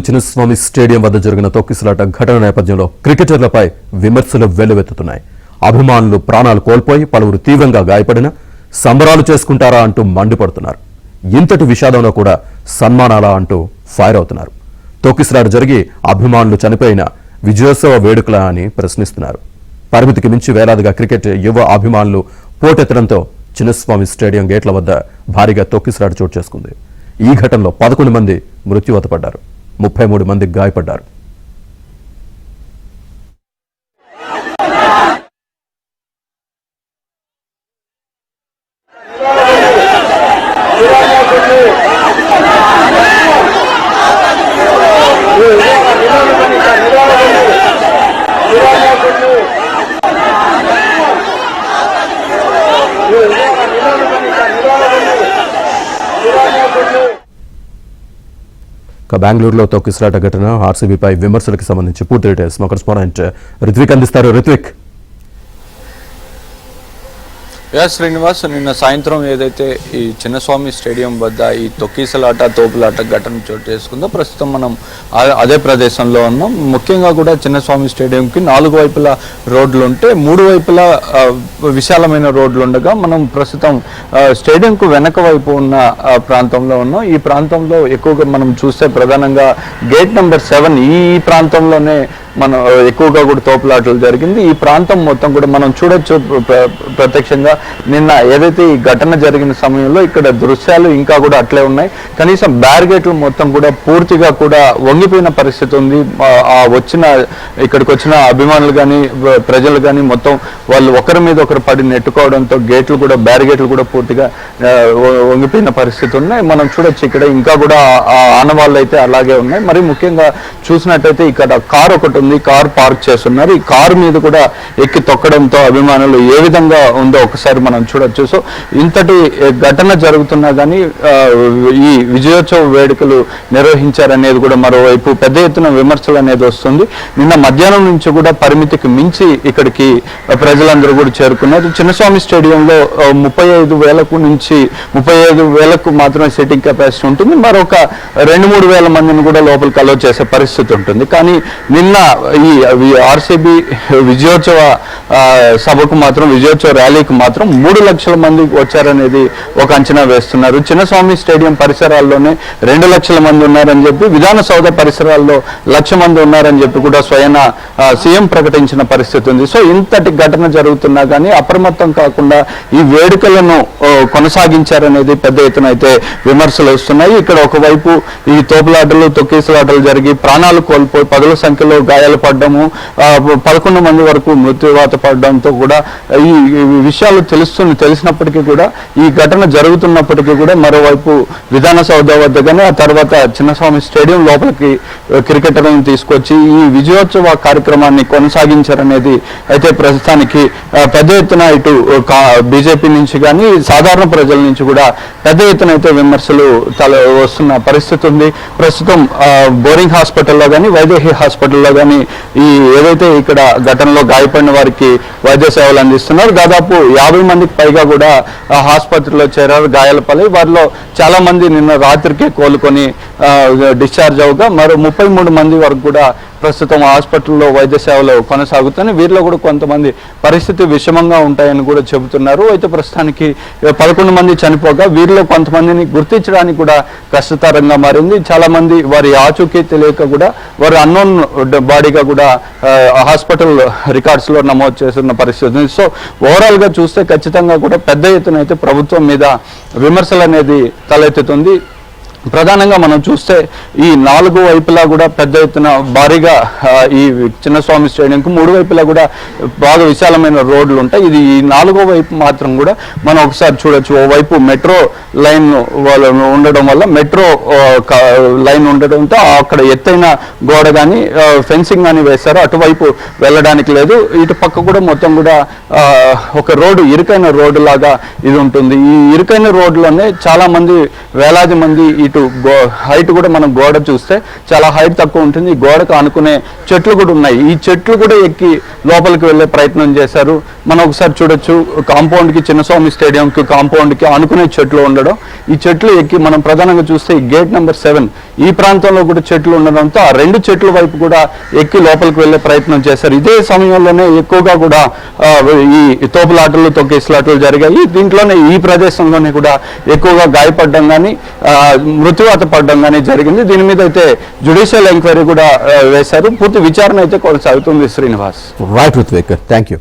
Chinnaswamy stadium వద్ద జరిగిన తొక్కిసలాట ఘటన నేపథ్యంలో క్రికెటర్లపై విమర్శలు వెల్లువెత్తుతున్నాయి. అభిమానులు ప్రాణాలు కోల్పోయి పలువురు తీవ్రంగా గాయపడిన సంబరాలు చేసుకుంటారా అంటూ మండిపడుతున్నారు. ఇంతటి విషాదంలో కూడా సన్మానాలా అంటూ ఫైర్ అవుతున్నారు. తొక్కిసలాట జరిగి అభిమానులు చనిపోయిన విజయోత్సవ వేడుకలా అని ప్రశ్నిస్తున్నారు. పరిమితికి మించి వేలాదిగా క్రికెట్ యువ అభిమానులు పోటెత్తడంతో చిన్నస్వామి స్టేడియం గేట్ల వద్ద భారీగా తొక్కిసలాట చోటు చేసుకుంది. ఈ ఘటనలో 11 మంది మృత్యువాత పడ్డారు, 33 మంది గాయపడ్డారు. బెంగళూరులో తొక్కిసలాట ఘటన, ఆర్సీబీపై విమర్శలకు సంబంధించి పూర్తి డీటెయిల్స్ మా కరెస్పాండెంట్ రిత్విక్ అందిస్తారు. రిత్విక్. శ్రీనివాస్, నిన్న సాయంత్రం ఏదైతే ఈ చిన్నస్వామి స్టేడియం వద్ద ఈ తొక్కిసలాట తోపులాట ఘటన చోటు చేసుకుందో ప్రస్తుతం మనం అదే ప్రదేశంలో ఉన్నాం. ముఖ్యంగా కూడా చిన్నస్వామి స్టేడియంకి 4 వైపులా రోడ్లు ఉంటే 3 వైపులా విశాలమైన రోడ్లు ఉండగా మనం ప్రస్తుతం స్టేడియంకు వెనక వైపు ఉన్న ప్రాంతంలో ఉన్నాం. ఈ ప్రాంతంలో ఎక్కువగా మనం చూస్తే ప్రధానంగా గేట్ నెంబర్ 7 ఈ ప్రాంతంలోనే మనం ఎక్కువగా కూడా తోపులాటలు జరిగింది. ఈ ప్రాంతం మొత్తం కూడా మనం చూడొచ్చు ప్రత్యక్షంగా. నిన్న ఏదైతే ఈ ఘటన జరిగిన సమయంలో ఇక్కడ దృశ్యాలు ఇంకా కూడా అట్లే ఉన్నాయి. కనీసం బ్యారిగేట్లు మొత్తం కూడా పూర్తిగా కూడా వంగిపోయిన పరిస్థితి ఉంది. ఇక్కడికి వచ్చిన అభిమానులు కానీ ప్రజలు కానీ మొత్తం వాళ్ళు ఒకరి మీద ఒకరు పడి నెట్టుకోవడంతో గేట్లు కూడా బ్యారిగేట్లు కూడా పూర్తిగా వంగిపోయిన పరిస్థితి ఉన్నాయి. మనం చూడొచ్చు ఇక్కడ ఇంకా కూడా ఆనవాళ్ళు అయితే అలాగే ఉన్నాయి. మరి ముఖ్యంగా చూసినట్టయితే ఇక్కడ కారు ఒకటి ఉంది, కారు పార్క్ చేస్తున్నారు. ఈ కారు మీద కూడా ఎక్కి తొక్కడంతో అభిమానులు ఏ విధంగా ఉందో ఒకసారి మనం చూడొచ్చు. సో ఇంతటి ఘటన జరుగుతున్నా కానీ ఈ విజయోత్సవ వేడుకలు నిర్వహించారనేది కూడా మరోవైపు పెద్ద ఎత్తున విమర్శలు అనేది వస్తుంది. నిన్న మధ్యాహ్నం నుంచి కూడా పరిమితికి మించి ఇక్కడికి ప్రజలందరూ కూడా చేరుకున్నారు. చిన్నస్వామి స్టేడియంలో 35,000 నుంచి 35,000 మాత్రమే సిట్టింగ్ కెపాసిటీ ఉంటుంది. మరొక 2-3 వేల మందిని కూడా లోపలికి అలో చేసే పరిస్థితి ఉంటుంది. కానీ నిన్న ఈ ఆర్సీబీ విజయోత్సవ సభకు మాత్రం, విజయోత్సవ ర్యాలీకి మాత్రం 3 లక్షల మంది వచ్చారనేది ఒక అంచనా వేస్తున్నారు. చిన్నస్వామి స్టేడియం పరిసరాల్లోనే 2 లక్షల మంది ఉన్నారని చెప్పి, విధాన సౌధ పరిసరాల్లో 1,00,000 మంది ఉన్నారని చెప్పి కూడా స్వయం సీఎం ప్రకటించిన పరిస్థితి ఉంది. సో ఇంతటి ఘటన జరుగుతున్నా కానీ అప్రమత్తం కాకుండా ఈ వేడుకలను కొనసాగించారనేది పెద్ద ఎత్తున అయితే విమర్శలు వస్తున్నాయి. ఇక్కడ ఒకవైపు ఈ తోపులాటలు తొక్కేసులాటలు జరిగి ప్రాణాలు కోల్పోయి 10ల సంఖ్యలో గాయాలు పడ్డము, 11 మంది వరకు మృత్యువాత పడడంతో కూడా ఈ విషయాలు తెలిసినప్పటికీ కూడా, ఈ ఘటన జరుగుతున్నప్పటికీ కూడా మరోవైపు విధాన సౌధ వద్ద కానీ ఆ తర్వాత చిన్నస్వామి స్టేడియం లోపలికి క్రికెటర్లను తీసుకొచ్చి ఈ విజయోత్సవ కార్యక్రమాన్ని కొనసాగించారనేది అయితే ప్రస్తుతానికి పెద్ద ఎత్తున ఇటు బీజేపీ నుంచి కానీ సాధారణ ప్రజల నుంచి కూడా పెద్ద ఎత్తున అయితే విమర్శలు వస్తున్న పరిస్థితి ఉంది. ప్రస్తుతం బోరింగ్ హాస్పిటల్లో కానీ వైదేహి హాస్పిటల్లో కానీ ఈ ఏదైతే ఇక్కడ ఘటనలో గాయపడిన వారికి వైద్య సేవలు అందిస్తున్నారు. దాదాపు 50 మందికి పైగా కూడా ఆసుపత్రిలో చేరారు గాయాల పాలై. వారిలో చాలా మంది నిన్న రాత్రికే కోలుకొని డిశ్చార్జ్ అవగా మరో 33 మంది వరకు కూడా ప్రస్తుతం హాస్పిటల్లో వైద్య సేవలు కొనసాగుతున్నాయి. వీరిలో కూడా కొంతమంది పరిస్థితి విషమంగా ఉంటాయని కూడా చెబుతున్నారు. అయితే ప్రస్తుతానికి 11 మంది చనిపోగా వీరిలో కొంతమందిని గుర్తించడానికి కూడా కష్టతరంగా మారింది. చాలా మంది వారి ఆచూకీ తెలియక కూడా వారు అన్నోన్ బాడీగా కూడా హాస్పిటల్ రికార్డ్స్లో నమోదు చేస్తున్న పరిస్థితి. సో ఓవరాల్గా చూస్తే ఖచ్చితంగా కూడా పెద్ద ఎత్తున అయితే ప్రభుత్వం మీద విమర్శలు అనేది తలెత్తుతుంది. ప్రధానంగా మనం చూస్తే ఈ 4 వైపులా కూడా పెద్ద ఎత్తున భారీగా ఈ చిన్నస్వామి స్టేడియంకు 3 వైపులా కూడా బాగా విశాలమైన రోడ్లు ఉంటాయి. ఇది ఈ 4వ వైపు మాత్రం కూడా మనం ఒకసారి చూడొచ్చు. ఓవైపు మెట్రో లైన్ ఉండడం వల్ల, మెట్రో లైన్ ఉండడంతో అక్కడ ఎత్తైన గోడ కానీ ఫెన్సింగ్ కానీ వేశారు. అటువైపు వెళ్ళడానికి లేదు. ఇటు పక్క కూడా మొత్తం కూడా ఒక రోడ్డు, ఇరుకైన రోడ్డు లాగా ఇది ఉంటుంది. ఈ ఇరుకైన రోడ్లోనే చాలా మంది, వేలాది మంది ఇటు హైట్ కూడా మనం గోడ చూస్తే చాలా హైట్ తక్కువ ఉంటుంది. ఈ గోడకు ఆనుకునే చెట్లు కూడా ఉన్నాయి. ఈ చెట్లు కూడా ఎక్కి లోపలికి వెళ్ళే ప్రయత్నం చేశారు. మనం ఒకసారి చూడొచ్చు, కాంపౌండ్కి చిన్నస్వామి స్టేడియంకి కాంపౌండ్కి ఆనుకునే చెట్లు ఉండడం, ఈ చెట్లు ఎక్కి మనం ప్రధానంగా చూస్తే ఈ గేట్ నెంబర్ 7 ఈ ప్రాంతంలో కూడా చెట్లు ఉండడంతో ఆ 2 చెట్ల వైపు కూడా ఎక్కి లోపలికి వెళ్ళే ప్రయత్నం చేశారు. ఇదే సమయంలోనే ఎక్కువగా కూడా ఈ తోపులాటలు తొక్కేసలాటలు జరిగాయి. దీంట్లోనే ఈ ప్రదేశంలోనే కూడా ఎక్కువగా గాయపడడం కానీ మృత్యువాత పడడం కానీ జరిగింది. దీని మీద అయితే జ్యుడిషియల్ ఎంక్వైరీ కూడా వేశారు. పూర్తి విచారణ అయితే కొనసాగుతుంది. Srinivas. Right Ruthvik, thank you.